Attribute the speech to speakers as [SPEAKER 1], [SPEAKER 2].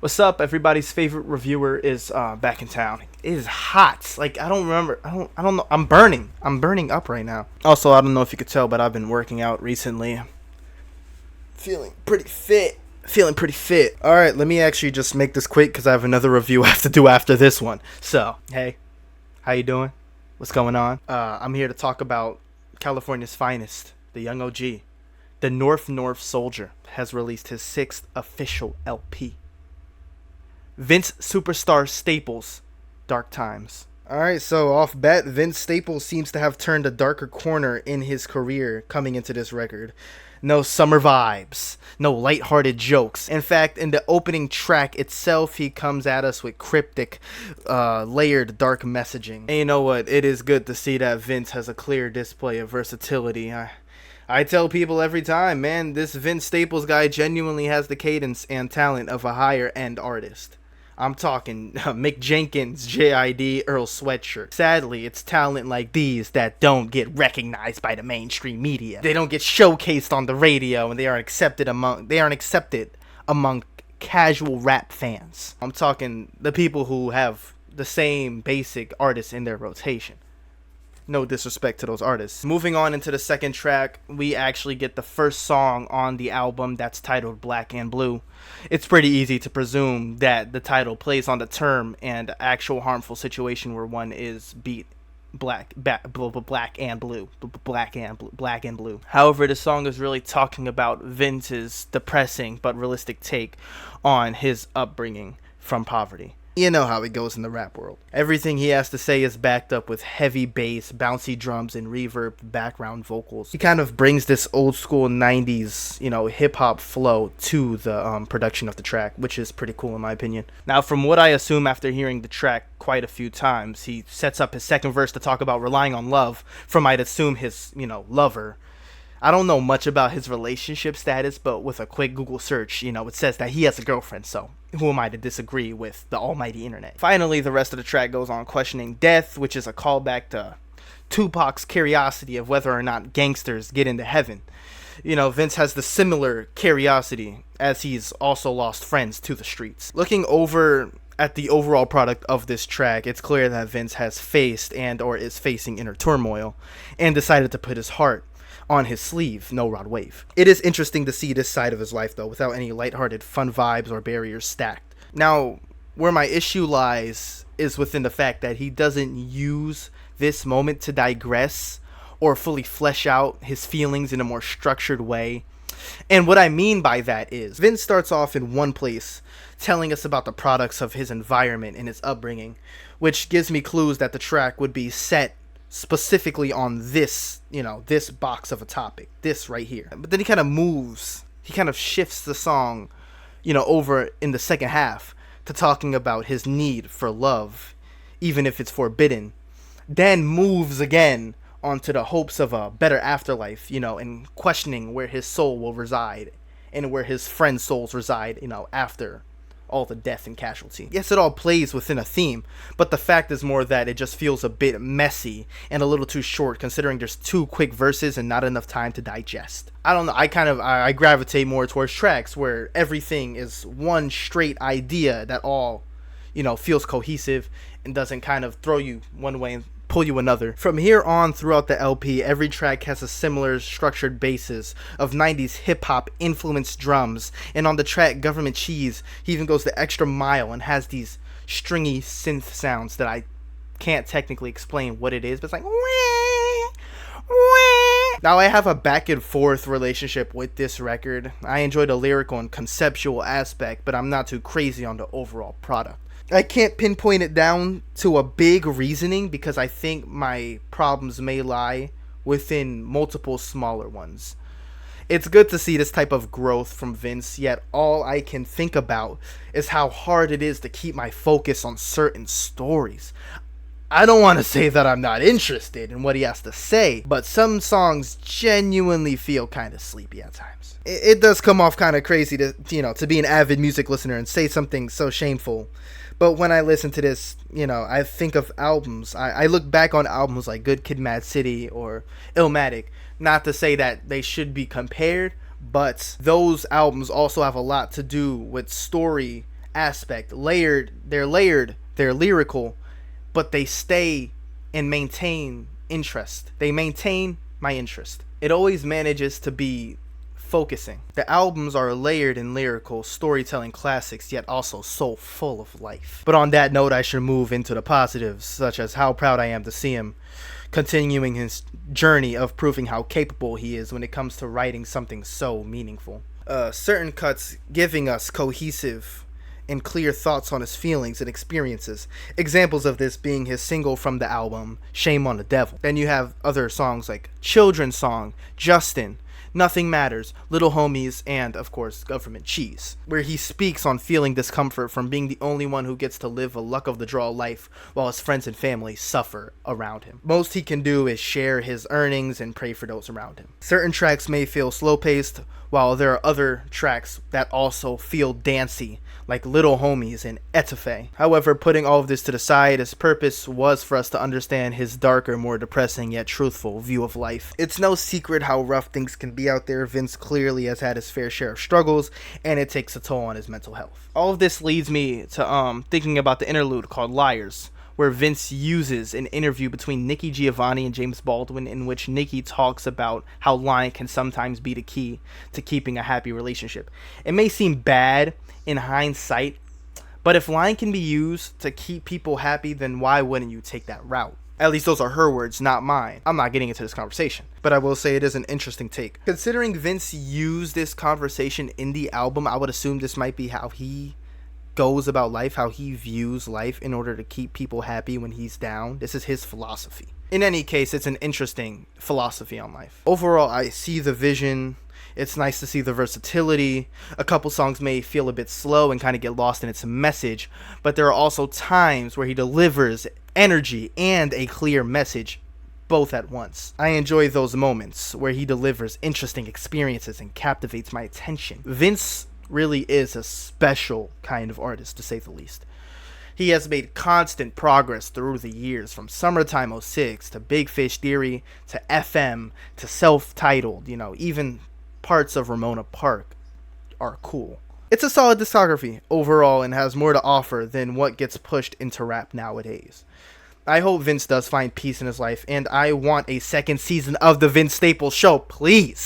[SPEAKER 1] What's up? Everybody's favorite reviewer is back in town. It is hot. Like I don't remember. I don't know. I'm burning. I'm burning up right now. Also, I don't know if you could tell, but I've been working out recently. Feeling pretty fit. Feeling pretty fit. All right, let me actually just make this quick because I have another review I have to do after this one. So, hey, how you doing? What's going on? I'm here to talk about California's finest, the Young OG. The North Soldier has released his sixth official LP. Vince Superstar Staples, Dark Times. Alright, so off bat, Vince Staples seems to have turned a darker corner in his career coming into this record. No summer vibes, no lighthearted jokes. In fact, in the opening track itself, he comes at us with cryptic, layered dark messaging. And you know what? It is good to see that Vince has a clear display of versatility. I tell people every time, man, this Vince Staples guy genuinely has the cadence and talent of a higher end artist. I'm talking Mick Jenkins, JID, Earl Sweatshirt. Sadly, it's talent like these that don't get recognized by the mainstream media. They don't get showcased on the radio, and they aren't accepted among casual rap fans. I'm talking the people who have the same basic artists in their rotation. No disrespect to those artists. Moving on into the second track, we actually get the first song on the album that's titled Black and Blue. It's pretty easy to presume that the title plays on the term and actual harmful situation where one is beat black and blue. However, the song is really talking about Vince's depressing but realistic take on his upbringing from poverty. You know how it goes in the rap world. Everything he has to say is backed up with heavy bass, bouncy drums, and reverb background vocals. He kind of brings this old school 90s, hip hop flow to the production of the track, which is pretty cool in my opinion. Now, from what I assume after hearing the track quite a few times, he sets up his second verse to talk about relying on love from, I'd assume, his, lover. I don't know much about his relationship status, but with a quick Google search, it says that he has a girlfriend, so who am I to disagree with the almighty internet? Finally, the rest of the track goes on questioning death, which is a callback to Tupac's curiosity of whether or not gangsters get into heaven. Vince has the similar curiosity, as he's also lost friends to the streets. Looking over at the overall product of this track, it's clear that Vince has faced and or is facing inner turmoil, and decided to put his heart on his sleeve, no Rod Wave. It is interesting to see this side of his life, though, without any lighthearted fun vibes or barriers stacked. Now, where my issue lies is within the fact that he doesn't use this moment to digress or fully flesh out his feelings in a more structured way. And what I mean by that is, Vince starts off in one place, telling us about the products of his environment and his upbringing, which gives me clues that the track would be set specifically on this, this box of a topic, this right here. But then he kind of shifts the song, over in the second half to talking about his need for love, even if it's forbidden. Then moves again onto the hopes of a better afterlife, and questioning where his soul will reside and where his friends' souls reside, after all the death and casualty. Yes, it all plays within a theme, but the fact is more that it just feels a bit messy and a little too short, considering there's two quick verses and not enough time to digest. I don't know, I gravitate more towards tracks where everything is one straight idea that all, feels cohesive and doesn't kind of throw you one way and pull you another. From here on throughout the LP, every track has a similar structured basis of 90s hip-hop influenced drums, and on the track Government Cheese, he even goes the extra mile and has these stringy synth sounds that I can't technically explain what it is, but it's like wah, wah. Now, I have a back and forth relationship with this record. I enjoy the lyrical and conceptual aspect, but I'm not too crazy on the overall product. I can't pinpoint it down to a big reasoning because I think my problems may lie within multiple smaller ones. It's good to see this type of growth from Vince, yet all I can think about is how hard it is to keep my focus on certain stories. I don't want to say that I'm not interested in what he has to say, but some songs genuinely feel kind of sleepy at times. It does come off kind of crazy to be an avid music listener and say something so shameful. But when I listen to this, I think of albums. I look back on albums like Good Kid, Mad City or Illmatic. Not to say that they should be compared, but those albums also have a lot to do with story aspect. Layered, they're lyrical, but they stay and maintain interest. They maintain my interest. It always manages to be focusing. The albums are layered in lyrical storytelling classics, yet also so full of life. But on that note, I should move into the positives, such as how proud I am to see him continuing his journey of proving how capable he is when it comes to writing something so meaningful. Certain cuts giving us cohesive and clear thoughts on his feelings and experiences. Examples of this being his single from the album, Shame on the Devil. Then you have other songs like Children's Song, Justin, Nothing Matters, Little Homies, and, of course, Government Cheese, where he speaks on feeling discomfort from being the only one who gets to live a luck of the draw life while his friends and family suffer around him. Most he can do is share his earnings and pray for those around him. Certain tracks may feel slow-paced, while there are other tracks that also feel dancey, like Little Homies and Etouffee. However, putting all of this to the side, his purpose was for us to understand his darker, more depressing yet truthful view of life. It's no secret how rough things can be out there. Vince clearly has had his fair share of struggles, and it takes a toll on his mental health. All of this leads me to thinking about the interlude called Liars, where Vince uses an interview between Nikki Giovanni and James Baldwin, in which Nikki talks about how lying can sometimes be the key to keeping a happy relationship. It may seem bad in hindsight, but if lying can be used to keep people happy, then why wouldn't you take that route? At least those are her words, not mine. I'm not getting into this conversation, but I will say it is an interesting take. Considering Vince used this conversation in the album, I would assume this might be how he goes about life, how he views life in order to keep people happy when he's down. This is his philosophy. In any case, it's an interesting philosophy on life. Overall, I see the vision. It's nice to see the versatility. A couple songs may feel a bit slow and kind of get lost in its message, but there are also times where he delivers energy and a clear message both at once. I enjoy those moments where he delivers interesting experiences and captivates my attention. Vince really is a special kind of artist, to say the least. He has made constant progress through the years, from Summertime '06 to Big Fish Theory to FM to self-titled, even parts of Ramona Park are cool. It's a solid discography overall and has more to offer than what gets pushed into rap nowadays. I hope Vince does find peace in his life, and I want a second season of the Vince Staples Show, please.